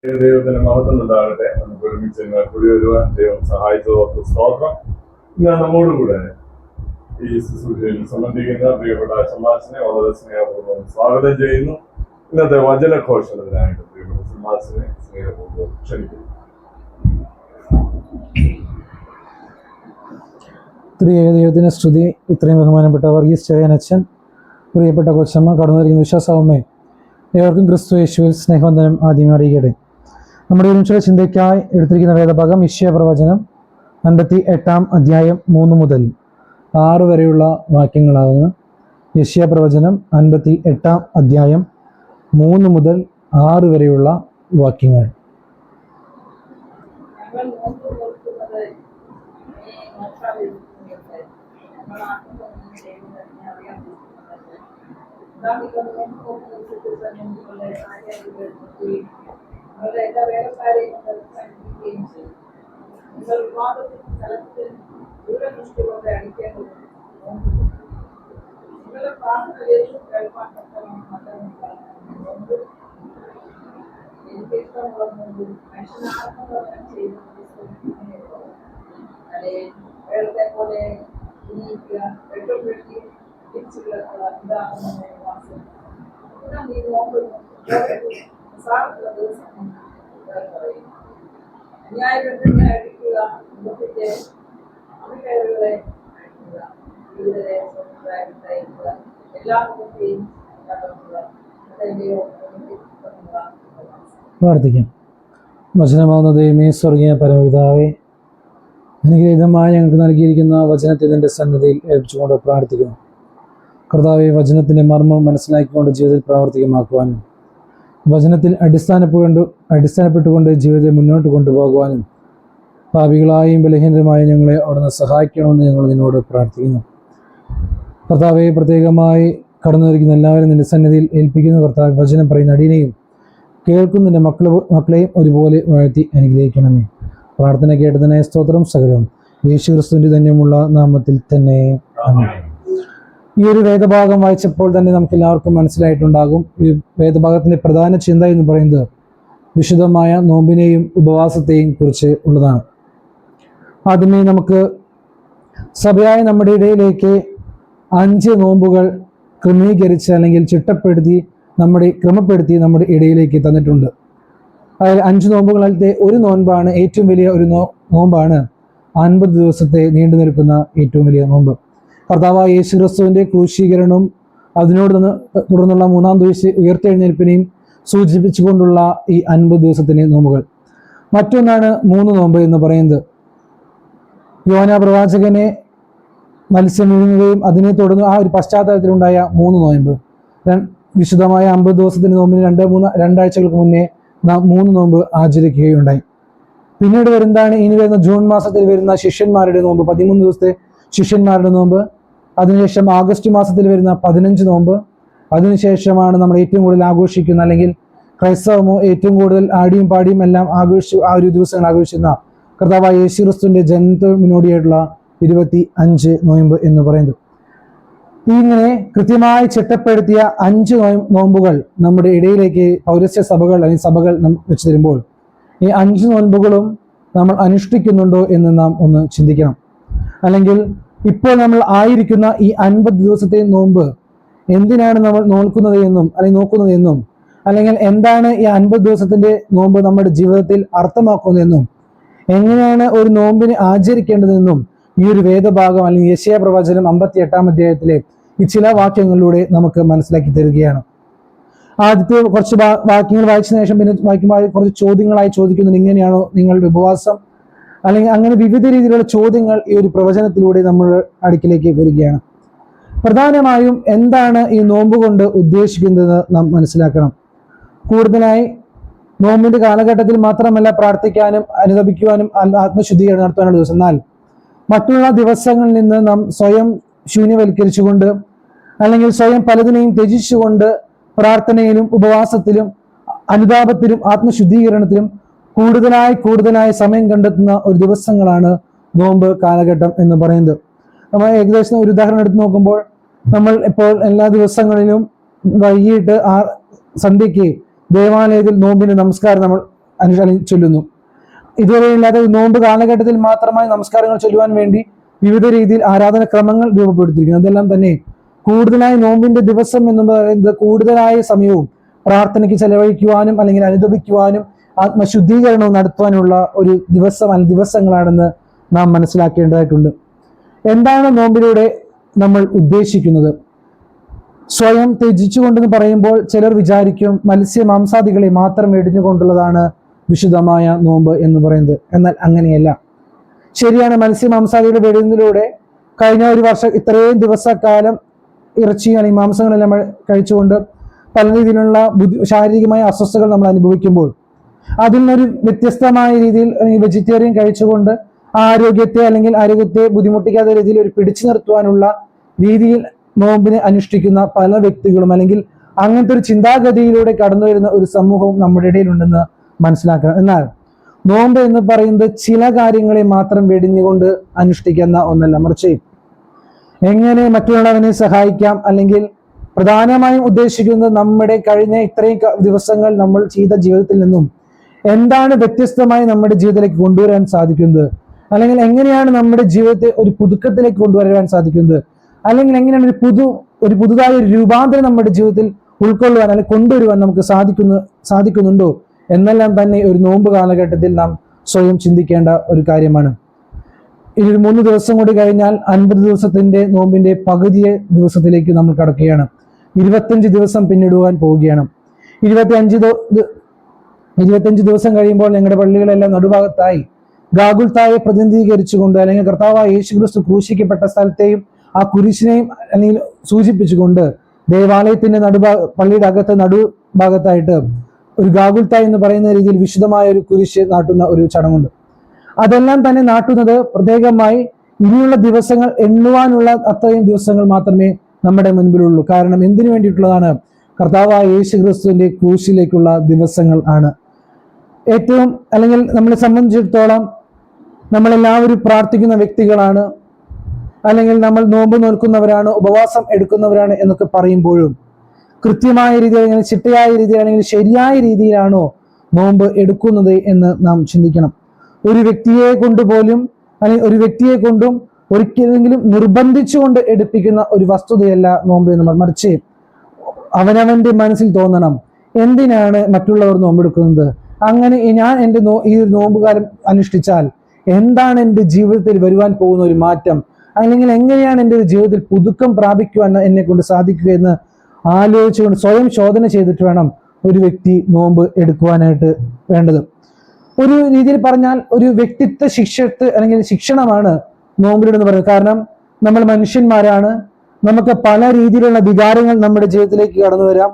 ദൈവത്തിന് മഹത്വം ഉണ്ടാകട്ടെ. നമുക്ക് ഒരുമിച്ച് കൂടി വരുവാൻ ദൈവം സഹായിച്ചതോർത്ത് സ്തോത്രം. ഇന്ന് നമ്മോടുകൂടെ ഈ ശുശ്രൂഷയിൽ സംബന്ധിക്കുന്ന പ്രിയപ്പെട്ട ഷമാസിനെ വളരെ സ്നേഹപൂർവ്വം സ്വാഗതം ചെയ്യുന്നു. ഇന്നത്തെ വചനഘോഷണത്തിനായിട്ട് പ്രിയപ്പെട്ട ഷമാസിനെ സ്നേഹപൂർവ്വം ക്ഷണിക്കുന്നു. ദൈവത്തിന് സ്തുതി. ഇത്രയും ബഹുമാനപ്പെട്ട വർഗീസ് ചെറിയാനച്ഛൻ, പ്രിയപ്പെട്ട കൊച്ചമ്മ, കടന്നു നൽകുന്ന വിശ്വാസമ്മേ, ഏവർക്കും ക്രിസ്തു യേശുവിൽ സ്നേഹവന്ദനം ആദ്യം അറിയിക്കട്ടെ. നമ്മുടെ ഒരുമിച്ചുള്ള ചിന്തയ്ക്കായി എടുത്തിരിക്കുന്ന വേദഭാഗം യെശയ്യാ പ്രവചനം 58 അധ്യായം 3 മുതൽ 6 വരെയുള്ള വാക്യങ്ങളാകുന്നു. യെശയ്യാ പ്രവചനം 58 അധ്യായം 3 മുതൽ 6 വരെയുള്ള വാക്യങ്ങൾ. എല്ലാ വേലക്കാരെയും അടിക്കേണ്ടതും നിങ്ങളുടെ പ്രാർത്ഥനയിലും കേൾപ്പാൻ എനിക്ക് ഇഷ്ടമുള്ളതും മനുഷ്യനാത്മകം ചെയ്യുന്ന വേളത്തെ പോലെ ജീവിക്കുക, വെട്ടം വെട്ടി തിരിച്ചു കിടക്കുക, ഇതാകുന്ന വാസം നീ നോക്കുന്നു. സാധുള്ള ദിവസം പറയും അന്യായബന്ധങ്ങളെ അടിക്കുക, മുഖത്തിന്റെ അമിതകളെ അടിക്കുക, വിവിധരെ സ്വന്തമായിട്ടയക്കുക, എല്ലാ മുഖത്തെയും നടക്കുക. പ്രാർത്ഥിക്കാം. വചനമാകുന്ന ദൈവമേ, സ്വർഗീയ പരമപിതാവേ, അനുഗ്രഹീതമായി ഞങ്ങൾക്ക് നൽകിയിരിക്കുന്ന വചനത്തെ നിന്റെ സന്നിധിയിൽ ഏൽപ്പിച്ചുകൊണ്ട് പ്രാർത്ഥിക്കുന്നു. കർത്താവേ, വചനത്തിൻ്റെ മർമ്മം മനസ്സിലാക്കിക്കൊണ്ട് ജീവിതത്തിൽ പ്രാവർത്തികമാക്കുവാനും വചനത്തിൽ അടിസ്ഥാനപ്പെട്ടുകൊണ്ട് ജീവിതത്തെ മുന്നോട്ട് കൊണ്ടുപോകുവാനും പാപികളായും ബലഹീനരുമായ ഞങ്ങളെ അവിടുന്ന് സഹായിക്കണമെന്ന് ഞങ്ങൾ നിന്നോട് പ്രാർത്ഥിക്കുന്നു. കർത്താവെ, പ്രത്യേകമായി കടന്നു വരിക്കുന്ന എല്ലാവരും നിന്റെ സന്നിധിയിൽ ഏൽപ്പിക്കുന്ന കർത്താവ്, വചനം പറയുന്ന അടിയനെയും കേൾക്കുന്നതിൻ്റെ മക്കളെയും ഒരുപോലെ വാഴ്ത്തി അനുഗ്രഹിക്കണമേ. പ്രാർത്ഥന കേട്ടതിനായ സ്തോത്രം. സകലവും യേശു ക്രിസ്തുവിന്റെ ധന്യമുള്ള നാമത്തിൽ തന്നെ ആമേൻ. ഈ ഒരു വേദഭാഗം വായിച്ചപ്പോൾ തന്നെ നമുക്ക് എല്ലാവർക്കും മനസ്സിലായിട്ടുണ്ടാകും, ഈ വേദഭാഗത്തിന്റെ പ്രധാന ചിന്ത എന്ന് പറയുന്നത് വിശുദ്ധമായ നോമ്പിനെയും ഉപവാസത്തെയും കുറിച്ച് ഉള്ളതാണ്. ആദ്യമേ നമുക്ക് സഭയായ നമ്മുടെ ഇടയിലേക്ക് 5 നോമ്പുകൾ ക്രമീകരിച്ച് അല്ലെങ്കിൽ ക്രമപ്പെടുത്തി നമ്മുടെ ഇടയിലേക്ക് തന്നിട്ടുണ്ട്. അതായത് 5 നോമ്പുകളിലത്തെ ഒരു നോൻപാണ് ഏറ്റവും വലിയ ഒരു നോമ്പാണ് 50 ദിവസത്തെ നീണ്ടു നിൽക്കുന്ന ഏറ്റവും വലിയ നോമ്പ്. കർത്താവായ യേശു ക്രിസ്തുവിന്റെ ക്രൂശീകരണവും അതിനോട് തുടർന്നുള്ള 3-ാം ദിവസം ഉയർത്തെഴുന്നേൽപ്പിനെയും സൂചിപ്പിച്ചുകൊണ്ടുള്ള ഈ 50 ദിവസത്തിന്റെ നോമ്പുകൾ. മറ്റൊന്നാണ് 3 നോമ്പ് എന്ന് പറയുന്നത്. യോന പ്രവാചകനെ മത്സ്യം വിഴുങ്ങുകയും അതിനെ തുടർന്ന് ആ ഒരു പശ്ചാത്തലത്തിലുണ്ടായ 3 നോയമ്പ്. വിശുദ്ധമായ 50 ദിവസത്തിന്റെ നോമ്പിന് 2 ആഴ്ചകൾക്ക് മുന്നേ നാം 3 നോമ്പ് ആചരിക്കുകയുണ്ടായി. പിന്നീട് ഇനി വരുന്ന ജൂൺ മാസത്തിൽ വരുന്ന ശിഷ്യന്മാരുടെ നോമ്പ്, 13 ദിവസത്തെ ശിഷ്യന്മാരുടെ നോമ്പ്. അതിനുശേഷം ആഗസ്റ്റ് മാസത്തിൽ വരുന്ന 15 നോമ്പ്. അതിനുശേഷമാണ് നമ്മൾ ഏറ്റവും കൂടുതൽ ആഘോഷിക്കുന്ന, അല്ലെങ്കിൽ ക്രൈസ്തവമോ ഏറ്റവും കൂടുതൽ ആടിയും പാടിയും എല്ലാം ആ ഒരു ദിവസങ്ങൾ ആഘോഷിക്കുന്ന കർത്താവായ യേശു ക്രിസ്തുവിന്റെ ജനനത്തിന് മുന്നോടിയായിട്ടുള്ള 25 നോയമ്പ് എന്ന് പറയുന്നത്. ഇങ്ങനെ കൃത്യമായി ചിട്ടപ്പെടുത്തിയ 5 നോമ്പുകൾ നമ്മുടെ ഇടയിലേക്ക് പൗരസ്ത്യ സഭകൾ അല്ലെങ്കിൽ സഭകൾ വെച്ച് തരുമ്പോൾ ഈ 5 നോമ്പുകളും നമ്മൾ അനുഷ്ഠിക്കുന്നുണ്ടോ എന്ന് നാം ഒന്ന് ചിന്തിക്കണം. അല്ലെങ്കിൽ ഇപ്പോൾ നമ്മൾ ആയിരിക്കുന്ന ഈ 50 ദിവസത്തെ നോമ്പ് എന്തിനാണ് നമ്മൾ നോക്കുന്നത് എന്നും അല്ലെങ്കിൽ എന്താണ് ഈ 50 ദിവസത്തിന്റെ നോമ്പ് നമ്മുടെ ജീവിതത്തിൽ അർത്ഥമാക്കുന്നതെന്നും എങ്ങനെയാണ് ഒരു നോമ്പിനെ ആചരിക്കേണ്ടതെന്നും ഈ ഒരു വേദഭാഗം അല്ലെങ്കിൽ യെശയ്യാ പ്രവചനം 58 അധ്യായത്തിലെ ഈ ചില വാക്യങ്ങളിലൂടെ നമുക്ക് മനസ്സിലാക്കി തരികയാണ്. ആദ്യത്തെ കുറച്ച് വാക്യങ്ങൾ വായിച്ചതിനു ശേഷം പിന്നെ വായിക്കുമ്പോൾ കുറച്ച് ചോദ്യങ്ങളായി ചോദിക്കുന്നുണ്ട്. ഇങ്ങനെയാണോ നിങ്ങളുടെ ഉപവാസം? അല്ലെങ്കിൽ അങ്ങനെ വിവിധ രീതിയിലുള്ള ചോദ്യങ്ങൾ ഈ ഒരു പ്രവചനത്തിലൂടെ നമ്മൾ അടുക്കിലേക്ക് വരികയാണ്. പ്രധാനമായും എന്താണ് ഈ നോമ്പ് കൊണ്ട് ഉദ്ദേശിക്കുന്നത് നാം മനസ്സിലാക്കണം. കൂടുതലായി നോമ്പിന്റെ കാലഘട്ടത്തിൽ മാത്രമല്ല പ്രാർത്ഥിക്കാനും അനുദപിക്കുവാനും ആത്മശുദ്ധീകരണം നടത്തുവാനുള്ള ദിവസം. എന്നാൽ മറ്റുള്ള ദിവസങ്ങളിൽ നിന്ന് നാം സ്വയം ശൂന്യവൽക്കരിച്ചുകൊണ്ട് അല്ലെങ്കിൽ സ്വയം പലതിനെയും ത്യജിച്ചുകൊണ്ട് പ്രാർത്ഥനയിലും ഉപവാസത്തിലും അനുതാപത്തിലും ആത്മശുദ്ധീകരണത്തിലും കൂടുതലായി സമയം കണ്ടെത്തുന്ന ഒരു ദിവസങ്ങളാണ് നോമ്പ് കാലഘട്ടം എന്ന് പറയുന്നത്. നമ്മൾ ഏകദേശം ഒരു ഉദാഹരണം എടുത്ത് നോക്കുമ്പോൾ, നമ്മൾ ഇപ്പോൾ എല്ലാ ദിവസങ്ങളിലും വൈകിട്ട് സന്ധ്യയ്ക്ക് ദേവാലയത്തിൽ നോമ്പിന്റെ നമസ്കാരം നമ്മൾ ചൊല്ലുന്നു. ഇതുവരെ ഇല്ലാത്ത നോമ്പ് കാലഘട്ടത്തിൽ മാത്രമായി നമസ്കാരങ്ങൾ ചൊല്ലുവാൻ വേണ്ടി വിവിധ രീതിയിൽ ആരാധനക്രമങ്ങൾ രൂപപ്പെടുത്തിയിരിക്കുന്നു. അതെല്ലാം തന്നെ കൂടുതലായി നോമ്പിന്റെ ദിവസം എന്ന് പറയുന്നത് കൂടുതലായ സമയവും പ്രാർത്ഥനയ്ക്ക് ചെലവഴിക്കുവാനും അല്ലെങ്കിൽ അനുദപിക്കുവാനും ആത്മശുദ്ധീകരണവും നടത്തുവാനുള്ള ഒരു ദിവസങ്ങളാണെന്ന് നാം മനസ്സിലാക്കേണ്ടതായിട്ടുണ്ട്. എന്താണ് നോമ്പിലൂടെ നമ്മൾ ഉദ്ദേശിക്കുന്നത്? സ്വയം ത്യജിച്ചുകൊണ്ടെന്ന് പറയുമ്പോൾ ചിലർ വിചാരിക്കും മത്സ്യമാംസാദികളെ മാത്രം വെടിഞ്ഞുകൊണ്ടുള്ളതാണ് വിശുദ്ധമായ നോമ്പ് എന്ന് പറയുന്നത്. എന്നാൽ അങ്ങനെയല്ല. ശരിയാണ്, മത്സ്യമാംസാദികളെ വെടിയുന്നതിലൂടെ കഴിഞ്ഞ ഒരു വർഷം ഇത്രയും ദിവസക്കാലം ഇറച്ചിയും അല്ലെങ്കിൽ മാംസങ്ങളെല്ലാം കഴിച്ചുകൊണ്ട് പല രീതിയിലുള്ള ശാരീരികമായ അസ്വസ്ഥതകൾ നമ്മൾ അനുഭവിക്കുമ്പോൾ അതിൽ നിന്നൊരു വ്യത്യസ്തമായ രീതിയിൽ വെജിറ്റേറിയൻ കഴിച്ചുകൊണ്ട് ആരോഗ്യത്തെ ബുദ്ധിമുട്ടിക്കാത്ത രീതിയിൽ ഒരു പിടിച്ചു നിർത്തുവാനുള്ള രീതിയിൽ നോമ്പിനെ അനുഷ്ഠിക്കുന്ന പല വ്യക്തികളും അല്ലെങ്കിൽ അങ്ങനത്തെ ഒരു ചിന്താഗതിയിലൂടെ കടന്നു വരുന്ന ഒരു സമൂഹവും നമ്മുടെ ഇടയിലുണ്ടെന്ന് മനസ്സിലാക്കണം. എന്നാൽ നോമ്പ് എന്ന് പറയുന്നത് ചില കാര്യങ്ങളെ മാത്രം വെടിഞ്ഞുകൊണ്ട് അനുഷ്ഠിക്കുന്ന ഒന്നല്ല, മറിച്ച് എങ്ങനെ മറ്റുള്ളവനെ സഹായിക്കാം, അല്ലെങ്കിൽ പ്രധാനമായും ഉദ്ദേശിക്കുന്നത് നമ്മുടെ കഴിഞ്ഞ ഇത്രയും ദിവസങ്ങൾ നമ്മൾ ചെയ്ത ജീവിതത്തിൽ നിന്നും എന്താണ് വ്യത്യസ്തമായി നമ്മുടെ ജീവിതത്തിലേക്ക് കൊണ്ടുവരാൻ സാധിക്കുന്നത്, അല്ലെങ്കിൽ എങ്ങനെയാണ് നമ്മുടെ ജീവിതത്തെ ഒരു പുതുക്കത്തിലേക്ക് കൊണ്ടുവരാൻ സാധിക്കുന്നത്, അല്ലെങ്കിൽ എങ്ങനെയാണ് ഒരു പുതുതായ ഒരു രൂപാന്തരം നമ്മുടെ ജീവിതത്തിൽ ഉൾക്കൊള്ളുവാൻ അല്ലെങ്കിൽ കൊണ്ടുവരുവാൻ നമുക്ക് സാധിക്കുന്നുണ്ടോ എന്നെല്ലാം തന്നെ ഒരു നോമ്പ് കാലഘട്ടത്തിൽ നാം സ്വയം ചിന്തിക്കേണ്ട ഒരു കാര്യമാണ്. ഇനി ഒരു 3 ദിവസം കൂടി കഴിഞ്ഞാൽ 50 ദിവസത്തിന്റെ നോമ്പിന്റെ പകുതി ദിവസത്തിലേക്ക് നമ്മൾ കടക്കുകയാണ്. 25 ദിവസം പിന്നിടുവാൻ പോവുകയാണ്. 25 ദിവസം കഴിയുമ്പോൾ ഞങ്ങളുടെ പള്ളികളെല്ലാം നടുഭാഗത്തായി ഗാഗുൽത്തായെ പ്രതിനിധീകരിച്ചുകൊണ്ട് അല്ലെങ്കിൽ കർത്താവായ യേശുക്രിസ്തു ക്രൂശിക്കപ്പെട്ട സ്ഥലത്തെയും ആ കുരിശിനെയും അല്ലെങ്കിൽ സൂചിപ്പിച്ചുകൊണ്ട് ദേവാലയത്തിന്റെ പള്ളിയുടെ അകത്ത് നടുഭാഗത്തായിട്ട് ഒരു ഗാഗുൽത്തായ് എന്ന് പറയുന്ന രീതിയിൽ വിശുദ്ധമായ ഒരു കുരിശ് നാട്ടുന്ന ഒരു ചടങ്ങുണ്ട്. അതെല്ലാം തന്നെ നാട്ടുന്നത് പ്രത്യേകമായി ഇനിയുള്ള ദിവസങ്ങൾ എണ്ണുവാനുള്ള അത്രയും ദിവസങ്ങൾ മാത്രമേ നമ്മുടെ മുൻപിലുള്ളൂ. കാരണം എന്തിനു വേണ്ടിയിട്ടുള്ളതാണ്? കർത്താവായ യേശുക്രിസ്തുവിന്റെ ക്രൂശിലേക്കുള്ള ദിവസങ്ങൾ ആണ്. ഏറ്റവും അല്ലെങ്കിൽ നമ്മളെ സംബന്ധിച്ചിടത്തോളം നമ്മളെല്ലാവരും പ്രാർത്ഥിക്കുന്ന വ്യക്തികളാണ്, അല്ലെങ്കിൽ നമ്മൾ നോമ്പ് നോൽക്കുന്നവരാണ്, ഉപവാസം എടുക്കുന്നവരാണ് എന്നൊക്കെ പറയുമ്പോഴും കൃത്യമായ രീതിയിൽ അല്ലെങ്കിൽ ചിട്ടയായ രീതിയിൽ അല്ലെങ്കിൽ ശരിയായ രീതിയിലാണോ നോമ്പ് എടുക്കുന്നത് എന്ന് നാം ചിന്തിക്കണം. ഒരു വ്യക്തിയെ കൊണ്ടുപോലും അല്ലെങ്കിൽ ഒരു വ്യക്തിയെ കൊണ്ടും ഒരിക്കലെങ്കിലും നിർബന്ധിച്ചുകൊണ്ട് എടുപ്പിക്കുന്ന ഒരു വസ്തുതയല്ല നോമ്പ് എന്ന്, മറിച്ച് അവനവന്റെ മനസ്സിൽ തോന്നണം എന്തിനാണ് മറ്റുള്ളവർ നോമ്പെടുക്കുന്നത്, അങ്ങനെ ഞാൻ എൻ്റെ ഈ നോമ്പുകാലം അനുഷ്ഠിച്ചാൽ എന്താണ് എൻ്റെ ജീവിതത്തിൽ വരുവാൻ പോകുന്ന ഒരു മാറ്റം, അല്ലെങ്കിൽ എങ്ങനെയാണ് എൻ്റെ ഒരു ജീവിതത്തിൽ പുതുക്കം പ്രാപിക്കുവാൻ എന്നെ കൊണ്ട് സാധിക്കുക എന്ന് ആലോചിച്ചുകൊണ്ട് സ്വയം ശോധന ചെയ്തിട്ട് വേണം ഒരു വ്യക്തി നോമ്പ് എടുക്കുവാനായിട്ട് വേണ്ടത്. ഒരു രീതിയിൽ പറഞ്ഞാൽ ഒരു വ്യക്തിത്വ അല്ലെങ്കിൽ ശിക്ഷണമാണ് നോമ്പിലെന്ന് പറയുന്നത്. കാരണം നമ്മൾ മനുഷ്യന്മാരാണ്, നമുക്ക് പല രീതിയിലുള്ള വികാരങ്ങൾ നമ്മുടെ ജീവിതത്തിലേക്ക് കടന്നു വരാം,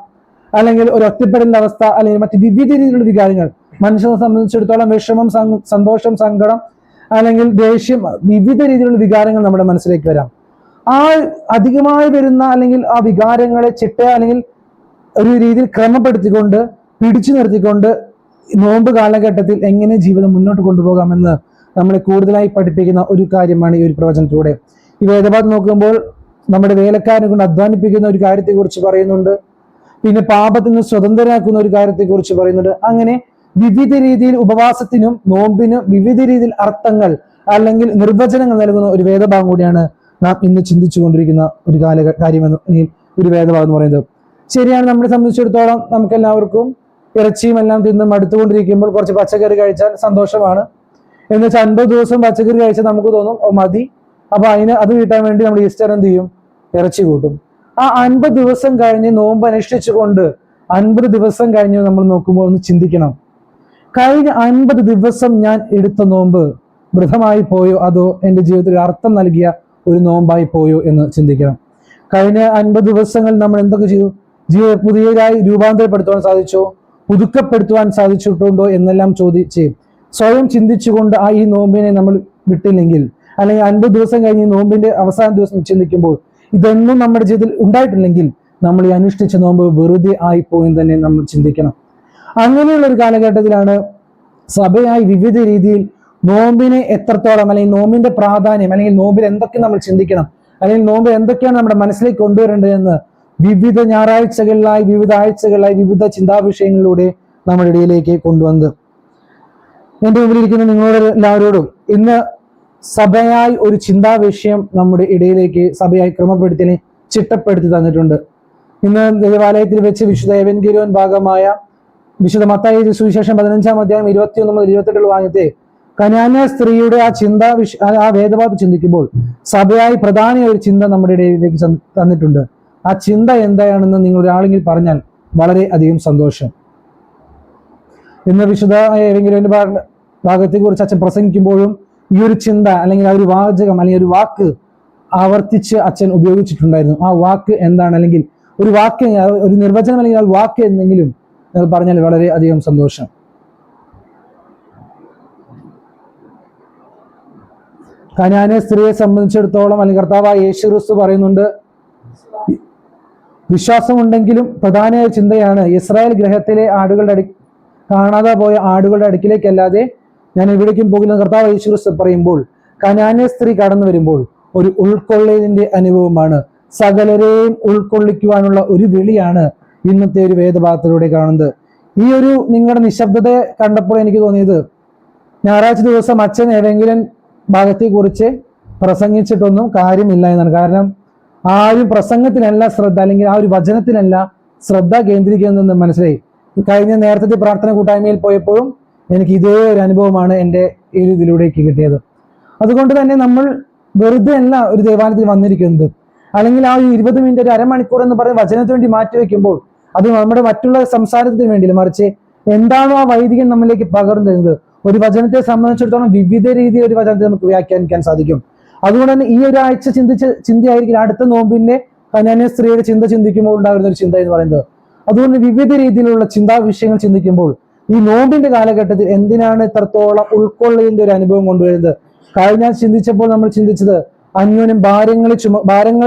അല്ലെങ്കിൽ ഒരു ഒറ്റപ്പെടലിന്റെ അവസ്ഥ, അല്ലെങ്കിൽ മറ്റ് വിവിധ രീതിയിലുള്ള വികാരങ്ങൾ മനുഷ്യനെ സംബന്ധിച്ചിടത്തോളം വിഷമം, സന്തോഷം, സങ്കടം, അല്ലെങ്കിൽ ദേഷ്യം, വിവിധ രീതിയിലുള്ള വികാരങ്ങൾ നമ്മുടെ മനസ്സിലേക്ക് വരാം. ആ അധികമായി വരുന്ന അല്ലെങ്കിൽ ആ വികാരങ്ങളെ അല്ലെങ്കിൽ ഒരു രീതിയിൽ ക്രമപ്പെടുത്തിക്കൊണ്ട് പിടിച്ചു നിർത്തിക്കൊണ്ട് നോമ്പ് കാലഘട്ടത്തിൽ എങ്ങനെ ജീവിതം മുന്നോട്ട് കൊണ്ടുപോകാമെന്ന് നമ്മളെ കൂടുതലായി പഠിപ്പിക്കുന്ന ഒരു കാര്യമാണ് ഈ ഒരു പ്രവചനത്തിലൂടെ. ഈ വേദഭാഗം നോക്കുമ്പോൾ നമ്മുടെ വേലക്കാരനെ കൊണ്ട് അധ്വാനിപ്പിക്കുന്ന ഒരു കാര്യത്തെക്കുറിച്ച് പറയുന്നുണ്ട്, പിന്നെ പാപത്തിൽ നിന്ന് സ്വതന്ത്രരാക്കുന്ന ഒരു കാര്യത്തെക്കുറിച്ച് പറയുന്നുണ്ട്. അങ്ങനെ വിവിധ രീതിയിൽ ഉപവാസത്തിനും നോമ്പിനും വിവിധ രീതിയിൽ അർത്ഥങ്ങൾ അല്ലെങ്കിൽ നിർവചനങ്ങൾ നൽകുന്ന ഒരു വേദഭാഗം കൂടിയാണ് നാം ഇന്ന് ചിന്തിച്ചു കൊണ്ടിരിക്കുന്ന ഒരു കാര്യമെന്ന് ഒരു വേദഭാഗം എന്ന് പറയുന്നത്. ശരിയാണ്, നമ്മളെ സംബന്ധിച്ചിടത്തോളം നമുക്കെല്ലാവർക്കും ഇറച്ചിയും എല്ലാം തിന്ന് മടുത്തുകൊണ്ടിരിക്കുമ്പോൾ കുറച്ച് പച്ചക്കറി കഴിച്ചാൽ സന്തോഷമാണ്. എന്ന് വെച്ചാൽ 50 ദിവസം പച്ചക്കറി കഴിച്ചാൽ നമുക്ക് തോന്നും മതി, അപ്പൊ അത് കിട്ടാൻ വേണ്ടി നമ്മൾ ഈസ്റ്റർ എന്ത് ചെയ്യും? ഇറച്ചി കൂട്ടും. ആ 50 ദിവസം കഴിഞ്ഞ് നോമ്പ് അനുഷ്ഠിച്ചുകൊണ്ട് 50 ദിവസം കഴിഞ്ഞ് നമ്മൾ നോക്കുമ്പോൾ ഒന്ന് ചിന്തിക്കണം, കഴിഞ്ഞ 50 ദിവസം ഞാൻ എടുത്ത നോമ്പ് വൃഥമായി പോയോ, അതോ എൻ്റെ ജീവിതത്തിൽ അർത്ഥം നൽകിയ ഒരു നോമ്പായി പോയോ എന്ന് ചിന്തിക്കണം. കഴിഞ്ഞ 50 ദിവസങ്ങൾ നമ്മൾ എന്തൊക്കെ ചെയ്തു? പുതിയതായി രൂപാന്തരപ്പെടുത്തുവാൻ സാധിച്ചോ, പുതുക്കപ്പെടുത്തുവാൻ സാധിച്ചിട്ടുണ്ടോ എന്നെല്ലാം ചോദിച്ച് സ്വയം ചിന്തിച്ചുകൊണ്ട് ഈ നോമ്പിനെ നമ്മൾ വിട്ടില്ലെങ്കിൽ, അല്ലെങ്കിൽ 50 ദിവസം കഴിഞ്ഞ് നോമ്പിന്റെ അവസാന ദിവസം ചിന്തിക്കുമ്പോൾ ഇതൊന്നും നമ്മുടെ ജീവിതത്തിൽ ഉണ്ടായിട്ടില്ലെങ്കിൽ നമ്മൾ ഈ അനുഷ്ഠിച്ച നോമ്പ് വെറുതെ ആയിപ്പോയെന്ന് തന്നെ നമ്മൾ ചിന്തിക്കണം. അങ്ങനെയുള്ള ഒരു കാലഘട്ടത്തിലാണ് സഭയായി വിവിധ രീതിയിൽ നോമ്പിനെ എത്രത്തോളം, അല്ലെങ്കിൽ നോമ്പിന്റെ പ്രാധാന്യം, അല്ലെങ്കിൽ നോമ്പിൽ എന്തൊക്കെ നമ്മൾ ചിന്തിക്കണം, അല്ലെങ്കിൽ നോമ്പിൽ എന്തൊക്കെയാണ് നമ്മുടെ മനസ്സിലേക്ക് കൊണ്ടുവരേണ്ടതെന്ന് വിവിധ ഞായറാഴ്ചകളിലായി, വിവിധ ആഴ്ചകളിലായി, വിവിധ ചിന്താവിഷയങ്ങളിലൂടെ നമ്മുടെ ഇടയിലേക്ക് കൊണ്ടുവന്നത്. എൻ്റെ മുമ്പിലിരിക്കുന്ന നിങ്ങളോട് എല്ലാവരോടും ഇന്ന് സഭയായി ഒരു ചിന്താ വിഷയം നമ്മുടെ ഇടയിലേക്ക് സഭയായി ക്രമപ്പെടുത്തി ചിട്ടപ്പെടുത്തി തന്നിട്ടുണ്ട്. ഇന്ന് ദേവാലയത്തിൽ വെച്ച് വിശുദ്ധ എവൻഗേലിയോൻ ഭാഗമായ വിശുദ്ധ മത്തായി സുവിശേഷം 15-ാം അധ്യായം 21 മുതൽ 28 വാക്യത്തെ കനാന്യ സ്ത്രീയുടെ ആ ചിന്താ ആ വേദഭാഗത്ത് ചിന്തിക്കുമ്പോൾ സഭയായി പ്രധാന ഒരു ചിന്ത നമ്മുടെ ഇടയിലേക്ക് തന്നിട്ടുണ്ട്. ആ ചിന്ത എന്താണെന്ന് നിങ്ങൾ ഒരാളെങ്കിൽ പറഞ്ഞാൽ വളരെ അധികം സന്തോഷം. ഇന്ന് വിശുദ്ധ എവൻഗേലിയോന്റെ ഭാഗത്തെ കുറിച്ച് അച്ഛൻ പ്രസംഗിക്കുമ്പോഴും ഈ ഒരു ചിന്ത അല്ലെങ്കിൽ ആ ഒരു വാചകം അല്ലെങ്കിൽ ഒരു വാക്ക് ആവർത്തിച്ച് അച്ഛൻ ഉപയോഗിച്ചിട്ടുണ്ടായിരുന്നു. ആ വാക്ക് എന്താണ്, അല്ലെങ്കിൽ ഒരു വാക്ക്, ഒരു നിർവചനം അല്ലെങ്കിൽ ആ വാക്ക് എന്തെങ്കിലും നിങ്ങൾ പറഞ്ഞാൽ വളരെ അധികം സന്തോഷം. കനാന്യ സ്ത്രീയെ സംബന്ധിച്ചിടത്തോളം അല്ലെങ്കിൽ കർത്താവായ യേശു ക്രിസ്തു പറയുന്നുണ്ട്, വിശ്വാസമുണ്ടെങ്കിലും പ്രധാന ചിന്തയാണ് ഇസ്രായേൽ ഗ്രഹത്തിലെ ആടുകളുടെ കാണാതെ പോയ ആടുകളുടെ അടുക്കിലേക്കല്ലാതെ ഞാൻ എവിടേക്കും പോകില്ല. കർത്താവ് യേശു ക്രിസ്തു പറയുമ്പോൾ കനാന്യ സ്ത്രീ കടന്നു വരുമ്പോൾ ഒരു ഉൾക്കൊള്ളലിന്റെ അനുഭവമാണ്. സകലരെയും ഉൾക്കൊള്ളിക്കുവാനുള്ള ഒരു വിളിയാണ് ഇന്നത്തെ ഒരു വേദഭാഗത്തിലൂടെ കാണുന്നത്. ഈ ഒരു നിങ്ങളുടെ നിശബ്ദതയെ കണ്ടപ്പോൾ എനിക്ക് തോന്നിയത്, ഞായറാഴ്ച ദിവസം അച്ഛൻ ഏതെങ്കിലും ഭാഗത്തെ കുറിച്ച് പ്രസംഗിച്ചിട്ടൊന്നും കാര്യമില്ല എന്നാണ്. കാരണം ആരും പ്രസംഗത്തിനല്ല ശ്രദ്ധ, അല്ലെങ്കിൽ ആ ഒരു വചനത്തിനല്ല ശ്രദ്ധ കേന്ദ്രീകരിക്കുന്നതെന്ന് മനസ്സിലായി. കഴിഞ്ഞ നേരത്തെ പ്രാർത്ഥന കൂട്ടായ്മയിൽ പോയപ്പോഴും എനിക്ക് ഇതേ ഒരു അനുഭവമാണ് എൻ്റെ ഈ ഇതിലൂടേക്ക് കിട്ടിയത്. അതുകൊണ്ട് തന്നെ നമ്മൾ വെറുതെ അല്ല ഒരു ദേവാലയത്തിൽ വന്നിരിക്കുന്നത്, അല്ലെങ്കിൽ ആ ഒരു 20 മിനിറ്റ്, ഒരു അരമണിക്കൂർ എന്ന് പറയുന്ന വചനത്തിന് വേണ്ടി മാറ്റിവെക്കുമ്പോൾ അത് നമ്മുടെ മറ്റുള്ള സംസാരത്തിന് വേണ്ടിയില്ല, മറിച്ച് എന്താണോ ആ വൈദികൻ നമ്മളിലേക്ക് പകർന്നു തരുന്നത്. ഒരു വചനത്തെ സംബന്ധിച്ചിടത്തോളം വിവിധ രീതിയിൽ ഒരു വചനത്തെ നമുക്ക് വ്യാഖ്യാനിക്കാൻ സാധിക്കും. അതുകൊണ്ട് തന്നെ ഈ ഒരാഴ്ച ചിന്തയായിരിക്കും അടുത്ത നോമ്പിന്റെ കനാന്യ സ്ത്രീയുടെ ചിന്ത ചിന്തിക്കുമ്പോൾ ഉണ്ടാകുന്ന ഒരു ചിന്ത എന്ന് പറയുന്നത്. അതുകൊണ്ട് വിവിധ രീതിയിലുള്ള ചിന്താ വിഷയങ്ങൾ ചിന്തിക്കുമ്പോൾ ഈ നോമ്പിന്റെ കാലഘട്ടത്തിൽ എന്തിനാണ് ഇത്രത്തോളം ഉൾക്കൊള്ളലിന്റെ ഒരു അനുഭവം കൊണ്ടുവരുന്നത്? കഴിഞ്ഞ ചിന്തിച്ചപ്പോൾ നമ്മൾ ചിന്തിച്ചത് അന്യോന്യം ഭാരങ്ങൾ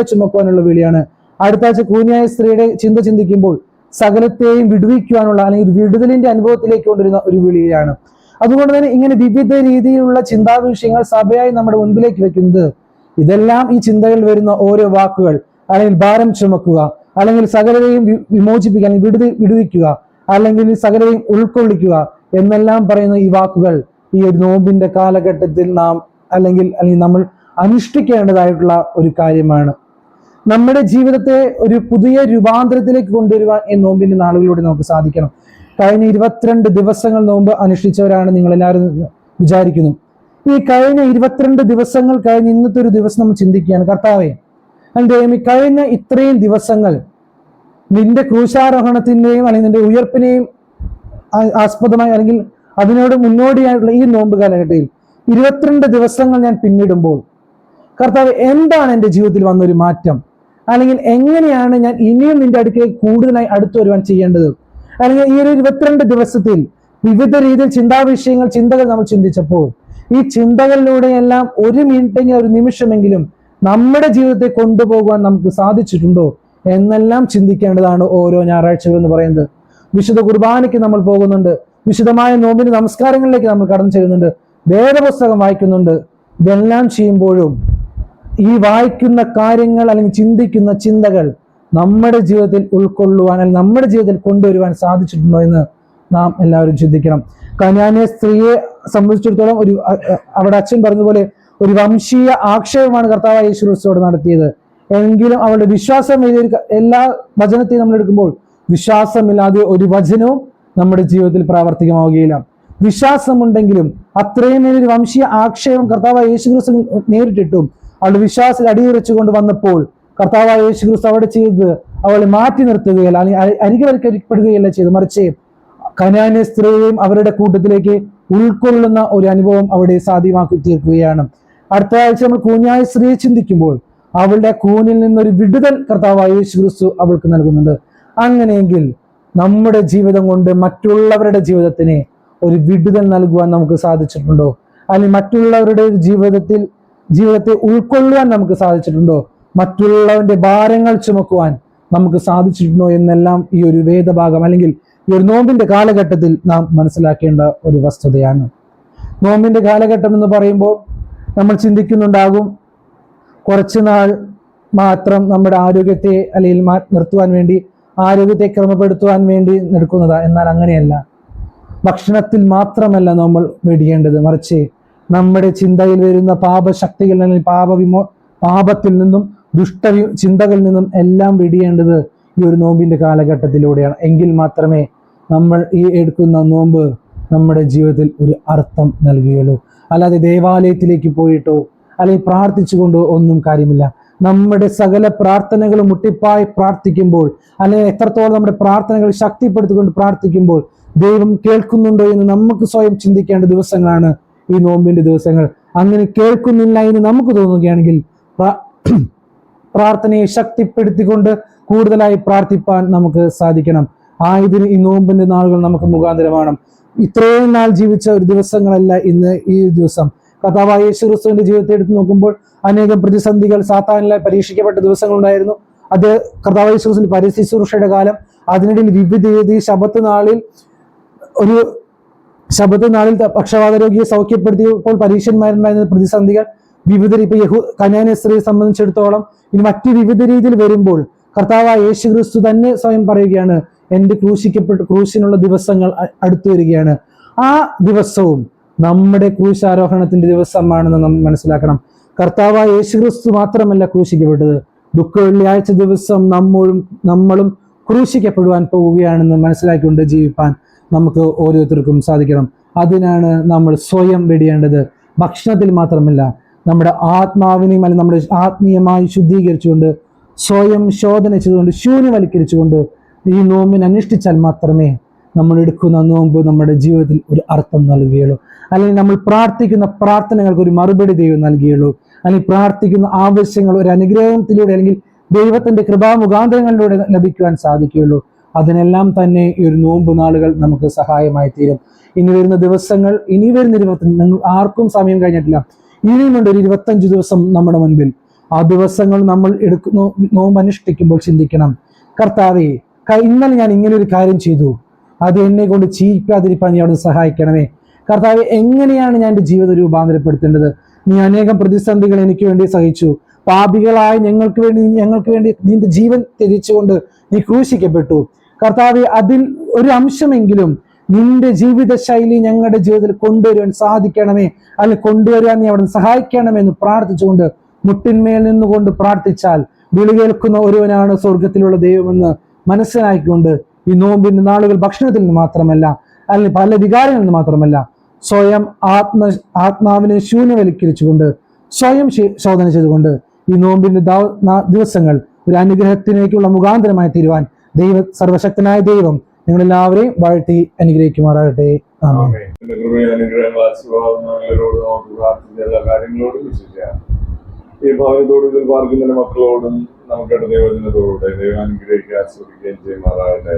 ചുമക്കുവാനുള്ള വിളിയാണ്. അടുത്ത ആഴ്ച കൂനിയായ സ്ത്രീയുടെ ചിന്ത ചിന്തിക്കുമ്പോൾ സകലത്തെയും വിടുവിക്കുവാനുള്ള അല്ലെങ്കിൽ വിടുതലിന്റെ അനുഭവത്തിലേക്ക് കൊണ്ടുവരുന്ന ഒരു വിളിയാണ്. അതുകൊണ്ട് തന്നെ ഇങ്ങനെ വിവിധ രീതിയിലുള്ള ചിന്താ വിഷയങ്ങൾ സഭയായി നമ്മുടെ മുൻപിലേക്ക് വെക്കുന്നത്, ഇതെല്ലാം ഈ ചിന്തകളിൽ വരുന്ന ഓരോ വാക്കുകൾ, അല്ലെങ്കിൽ ഭാരം ചുമക്കുക, അല്ലെങ്കിൽ സകലരെയും വിമോചിപ്പിക്കുക, അല്ലെങ്കിൽ വിടുവിക്കുക, അല്ലെങ്കിൽ സകലരെയും ഉൾക്കൊള്ളിക്കുക എന്നെല്ലാം പറയുന്ന ഈ വാക്കുകൾ ഈ ഒരു നോമ്പിന്റെ കാലഘട്ടത്തിൽ നാം അല്ലെങ്കിൽ നമ്മൾ അനുഷ്ഠിക്കേണ്ടതായിട്ടുള്ള ഒരു കാര്യമാണ്. നമ്മുടെ ജീവിതത്തെ ഒരു പുതിയ രൂപാന്തരത്തിലേക്ക് കൊണ്ടുവരുവാൻ ഈ നോമ്പിന്റെ നാളുകളിലൂടെ നമുക്ക് സാധിക്കണം. കഴിഞ്ഞ 22 ദിവസങ്ങൾ നോമ്പ് അനുഷ്ഠിച്ചവരാണ് നിങ്ങൾ എല്ലാവരും വിചാരിക്കുന്നു. ഈ കഴിഞ്ഞ 22 ദിവസങ്ങൾ കഴിഞ്ഞ് ഇന്നത്തെ ഒരു ദിവസം നമ്മൾ ചിന്തിക്കുകയാണ്, കർത്താവേ എൻ്റെ കഴിഞ്ഞ ഇത്രയും ദിവസങ്ങൾ നിന്റെ ക്രൂശാരോഹണത്തിന്റെയും അല്ലെങ്കിൽ നിന്റെ ഉയർപ്പിനെയും ആസ്പദമായി അല്ലെങ്കിൽ അതിനോട് മുന്നോടിയായിട്ടുള്ള ഈ നോമ്പ് കാലഘട്ടത്തിൽ 22 ദിവസങ്ങൾ ഞാൻ പിന്നിടുമ്പോൾ കർത്താവ് എന്താണ് എൻ്റെ ജീവിതത്തിൽ വന്നൊരു മാറ്റം, അല്ലെങ്കിൽ എങ്ങനെയാണ് ഞാൻ ഇനിയും നിന്റെ അടുക്കിലേക്ക് കൂടുതലായി അടുത്തു വരുവാൻ ചെയ്യേണ്ടത്? അല്ലെങ്കിൽ ഈ ഒരു 22 ദിവസത്തിൽ വിവിധ രീതിയിൽ ചിന്തകൾ നമ്മൾ ചിന്തിച്ചപ്പോൾ ഈ ചിന്തകളിലൂടെയെല്ലാം ഒരു മിനിറ്റെങ്കിലും ഒരു നിമിഷമെങ്കിലും നമ്മുടെ ജീവിതത്തെ കൊണ്ടുപോകുവാൻ നമുക്ക് സാധിച്ചിട്ടുണ്ടോ എന്നെല്ലാം ചിന്തിക്കേണ്ടതാണ് ഓരോ ഞായറാഴ്ചകൾ എന്ന് പറയുന്നത്. വിശുദ്ധ കുർബാനയ്ക്ക് നമ്മൾ പോകുന്നുണ്ട്, വിശുദ്ധമായ നോമ്പിന്റെ നമസ്കാരങ്ങളിലേക്ക് നമ്മൾ കടന്നു ചെല്ലുന്നുണ്ട്, വേദപുസ്തകം വായിക്കുന്നുണ്ട്. ഇതെല്ലാം ചെയ്യുമ്പോഴും ഈ വായിക്കുന്ന കാര്യങ്ങൾ അല്ലെങ്കിൽ ചിന്തിക്കുന്ന ചിന്തകൾ നമ്മുടെ ജീവിതത്തിൽ ഉൾക്കൊള്ളുവാൻ അല്ലെങ്കിൽ നമ്മുടെ ജീവിതത്തിൽ കൊണ്ടുവരുവാൻ സാധിച്ചിട്ടുണ്ടോ എന്ന് നാം എല്ലാവരും ചിന്തിക്കണം. കനാന്യ സ്ത്രീയെ സംബന്ധിച്ചിടത്തോളം അവിടെ അച്ഛൻ പറഞ്ഞതുപോലെ ഒരു വംശീയ ആക്ഷേപമാണ് കർത്താവായ യേശു ക്രിസ്തുവോട് നടത്തിയത്. എങ്കിലും അവളുടെ വിശ്വാസം എല്ലാ വചനത്തെയും നമ്മൾ എടുക്കുമ്പോൾ വിശ്വാസമില്ലാതെ ഒരു വചനവും നമ്മുടെ ജീവിതത്തിൽ പ്രാവർത്തികമാവുകയില്ല. വിശ്വാസമുണ്ടെങ്കിലും അത്രയും ഒരു വംശീയ ആക്ഷേപം കർത്താവായ യേശു ക്രിസ്തു നേരിട്ടിട്ടും അവളുടെ വിശ്വാസത്തിൽ അടിയുറച്ചുകൊണ്ട് വന്നപ്പോൾ കർത്താവായ യേശു ക്രിസ്തു അവിടെ ചെയ്തത് അവളെ മാറ്റി നിർത്തുകയല്ല, അല്ലെങ്കിൽ അരികവൽക്കരിക്കപ്പെടുകയല്ല ചെയ്തു, മറിച്ച് കനാന്യ സ്ത്രീയെയും അവരുടെ കൂട്ടത്തിലേക്ക് ഉൾക്കൊള്ളുന്ന ഒരു അനുഭവം അവിടെ സാധ്യമാക്കി തീർക്കുകയാണ്. അടുത്ത ആഴ്ച നമ്മൾ കൂനിയായ സ്ത്രീയെ ചിന്തിക്കുമ്പോൾ അവളുടെ കൂനിൽ നിന്നൊരു വിടുതൽ കർത്താവായ യേശു ക്രിസ്തു അവൾക്ക് നൽകുന്നുണ്ട്. അങ്ങനെയെങ്കിൽ നമ്മുടെ ജീവിതം കൊണ്ട് മറ്റുള്ളവരുടെ ജീവിതത്തിന് ഒരു വിടുതൽ നൽകുവാൻ നമുക്ക് സാധിച്ചിട്ടുണ്ടോ? അല്ലെങ്കിൽ മറ്റുള്ളവരുടെ ജീവിതത്തെ ഉൾക്കൊള്ളുവാൻ നമുക്ക് സാധിച്ചിട്ടുണ്ടോ? മറ്റുള്ളവന്റെ ഭാരങ്ങൾ ചുമക്കുവാൻ നമുക്ക് സാധിച്ചിട്ടുണ്ടോ എന്നെല്ലാം ഈ ഒരു വേദഭാഗം അല്ലെങ്കിൽ ഈ ഒരു നോമ്പിന്റെ കാലഘട്ടത്തിൽ നാം മനസ്സിലാക്കേണ്ട ഒരു വസ്തുതയാണ്. നോമ്പിന്റെ കാലഘട്ടം എന്ന് പറയുമ്പോൾ നമ്മൾ ചിന്തിക്കുന്നുണ്ടാകും, കുറച്ചുനാൾ മാത്രം നമ്മുടെ ആരോഗ്യത്തെ അല്ലെങ്കിൽ നിർത്തുവാൻ വേണ്ടി, ആരോഗ്യത്തെ ക്രമപ്പെടുത്തുവാൻ വേണ്ടി നിൽക്കുന്നതാ. എന്നാൽ അങ്ങനെയല്ല. ഭക്ഷണത്തിൽ മാത്രമല്ല നമ്മൾ വെടിയേണ്ടത്, മറിച്ച് നമ്മുടെ ചിന്തയിൽ വരുന്ന പാപശക്തികളിൽ നിന്ന്, പാപത്തിൽ നിന്നും ചിന്തകളിൽ നിന്നും എല്ലാം വെടിയേണ്ടത് ഈ ഒരു നോമ്പിന്റെ കാലഘട്ടത്തിലൂടെയാണ്. എങ്കിൽ മാത്രമേ നമ്മൾ ഈ എടുക്കുന്ന നോമ്പ് നമ്മുടെ ജീവിതത്തിൽ ഒരു അർത്ഥം നൽകുകയുള്ളൂ. അല്ലാതെ ദേവാലയത്തിലേക്ക് പോയിട്ടോ അല്ലെങ്കിൽ പ്രാർത്ഥിച്ചുകൊണ്ടോ ഒന്നും കാര്യമില്ല. നമ്മുടെ സകല പ്രാർത്ഥനകളും മുട്ടിപ്പായി പ്രാർത്ഥിക്കുമ്പോൾ, അല്ലെങ്കിൽ എത്രത്തോളം നമ്മുടെ പ്രാർത്ഥനകൾ ശക്തിപ്പെടുത്തിക്കൊണ്ട് പ്രാർത്ഥിക്കുമ്പോൾ ദൈവം കേൾക്കുന്നുണ്ടോ എന്ന് നമുക്ക് സ്വയം ചിന്തിക്കേണ്ട ദിവസങ്ങളാണ് ഈ നോമ്പിന്റെ ദിവസങ്ങൾ. അങ്ങനെ കേൾക്കുന്നില്ല എന്ന് നമുക്ക് തോന്നുകയാണെങ്കിൽ പ്രാർത്ഥനയെ ശക്തിപ്പെടുത്തിക്കൊണ്ട് കൂടുതലായി പ്രാർത്ഥിപ്പാൻ നമുക്ക് സാധിക്കണം. ഇതിന് ഈ നോമ്പിന്റെ നാളുകൾ നമുക്ക് മുഖാന്തരമാണ്. ഇത്രയും നാൾ ജീവിച്ച ഒരു ദിവസങ്ങളല്ല ഇന്ന് ഈ ദിവസം. കർത്താവായ യേശു ക്രിസ്തുവിന്റെ ജീവിതത്തെ എടുത്തു നോക്കുമ്പോൾ അനേകം പ്രതിസന്ധികൾ, സാത്താനിലെ പരീക്ഷിക്കപ്പെട്ട ദിവസങ്ങളുണ്ടായിരുന്നു. അത് കർത്താവായ യേശു ക്രിസ്തുവിന്റെ പരിശുശ്രൂഷയുടെ കാലം, അതിനിടയിൽ വിവിധ ശബത്ത് നാളിൽ പക്ഷവാത രോഗിയെ സൗഖ്യപ്പെടുത്തിയപ്പോൾ പരീക്ഷന്മാരുണ്ടായിരുന്ന പ്രതിസന്ധികൾ, ഇപ്പൊ കന്യാന സ്ത്രീയെ സംബന്ധിച്ചിടത്തോളം ഇനി മറ്റു വിവിധ രീതിയിൽ വരുമ്പോൾ കർത്താവായ യേശു ക്രിസ്തു തന്നെ സ്വയം പറയുകയാണ്, എന്റെ ക്രൂശിനുള്ള ദിവസങ്ങൾ അടുത്തു വരികയാണ്. ആ ദിവസവും നമ്മുടെ ക്രൂശാരോഹണത്തിന്റെ ദിവസമാണെന്ന് നമ്മൾ മനസ്സിലാക്കണം. കർത്താവായ യേശു ക്രിസ്തു മാത്രമല്ല ക്രൂശിക്കപ്പെട്ടത്, ദുഃഖ വെള്ളിയാഴ്ച ദിവസം നമ്മളും ക്രൂശിക്കപ്പെടുവാൻ പോവുകയാണെന്ന് മനസ്സിലാക്കിക്കൊണ്ട് ജീവിപ്പാൻ നമുക്ക് ഓരോരുത്തർക്കും സാധിക്കണം. അതിനാണ് നമ്മൾ സ്വയം വെടിയേണ്ടത്. ഭക്ഷണത്തിൽ മാത്രമല്ല, നമ്മുടെ ആത്മാവിനെയും അല്ലെങ്കിൽ നമ്മുടെ ആത്മീയമായി ശുദ്ധീകരിച്ചുകൊണ്ട്, സ്വയം ശോധന ചെയ്തുകൊണ്ട്, ശൂന്യവൽക്കരിച്ചുകൊണ്ട് ഈ നോമ്പിനെ അനുഷ്ഠിച്ചാൽ മാത്രമേ നമ്മൾ എടുക്കുന്ന നോമ്പ് നമ്മുടെ ജീവിതത്തിൽ ഒരു അർത്ഥം നൽകുകയുള്ളൂ. അല്ലെങ്കിൽ നമ്മൾ പ്രാർത്ഥിക്കുന്ന പ്രാർത്ഥനകൾക്ക് ഒരു മറുപടി ദൈവം നൽകുകയുള്ളൂ. അല്ലെങ്കിൽ പ്രാർത്ഥിക്കുന്ന ആവശ്യങ്ങൾ ഒരു അനുഗ്രഹത്തിലൂടെ അല്ലെങ്കിൽ ദൈവത്തിന്റെ കൃപാമുഖാന്തരങ്ങളിലൂടെ ലഭിക്കുവാൻ സാധിക്കുകയുള്ളൂ. അതിനെല്ലാം തന്നെ ഈ ഒരു നോമ്പ് നാളുകൾ നമുക്ക് സഹായമായി തീരും. ഇനി വരുന്ന ദിവസങ്ങൾ, ഇനി വരുന്ന 25, ആർക്കും സമയം കഴിഞ്ഞിട്ടില്ല, ഇനിയുമുണ്ട് ഒരു 25 ദിവസം നമ്മുടെ മുൻപിൽ. ആ ദിവസങ്ങൾ നമ്മൾ നോമ്പ് അനുഷ്ഠിക്കുമ്പോൾ ചിന്തിക്കണം, കർത്താവേ, ഇന്നലെ ഞാൻ ഇങ്ങനെ ഒരു കാര്യം ചെയ്തു, അത് എന്നെ കൊണ്ട് ചെയ്യിക്കാതിരിക്കാൻ നീ അവിടെ സഹായിക്കണമേ. കർത്താവെ, എങ്ങനെയാണ് ഞാൻ എൻ്റെ ജീവിതം രൂപാന്തരപ്പെടുത്തേണ്ടത്? നീ അനേകം പ്രതിസന്ധികൾ എനിക്ക് വേണ്ടി സഹിച്ചു. പാപികളായ ഞങ്ങൾക്ക് വേണ്ടി നിന്റെ ജീവൻ ത്യജിച്ചുകൊണ്ട് നീ ക്രൂശിക്കപ്പെട്ടു. കർത്താവെ, അതിൽ ഒരു അംശമെങ്കിലും നിന്റെ ജീവിത ശൈലി ഞങ്ങളുടെ ജീവിതത്തിൽ കൊണ്ടുവരുവാൻ സാധിക്കണമേ, അല്ലെങ്കിൽ കൊണ്ടുവരുവാൻ നീ അവിടെ സഹായിക്കണമേ എന്ന് പ്രാർത്ഥിച്ചുകൊണ്ട് മുട്ടിന്മേൽ നിന്നുകൊണ്ട് പ്രാർത്ഥിച്ചാൽ വിളി കേൾക്കുന്ന ഒരുവനാണ് സ്വർഗത്തിലുള്ള ദൈവമെന്ന് മനസ്സിലാക്കിക്കൊണ്ട് ഈ നോമ്പിന്റെ നാളുകൾ ഭക്ഷണത്തിൽ നിന്ന് മാത്രമല്ല, അല്ലെങ്കിൽ പല വികാരങ്ങളിൽ നിന്ന് മാത്രമല്ല, സ്വയം ആത്മാവിനെ ശൂന്യവൽക്കരിച്ചുകൊണ്ട്, സ്വയം ശോധന ചെയ്തുകൊണ്ട് ഈ നോമ്പിന്റെ ദിവസങ്ങൾ ഒരു അനുഗ്രഹത്തിലേക്കുള്ള മുഖാന്തരമായി തീരുവാൻ സർവശക്തനായ ദൈവം നിങ്ങളെല്ലാവരെയും വാഴ്ത്തി അനുഗ്രഹിക്കുമാറാകട്ടെ. ആമേൻ. എല്ലാ കാര്യങ്ങളോടും വിശ്വസിക്കാം. ഈ ഭാഗത്തോട് ഇതിൽ പാർക്കുന്ന മക്കളോടും നമുക്കുടെ ദൈവജനത്തോടെ ദൈവം അനുഗ്രഹിക്കുക, ആസ്വദിക്കുകയും ചെയ്യുമാറാകട്ടെ.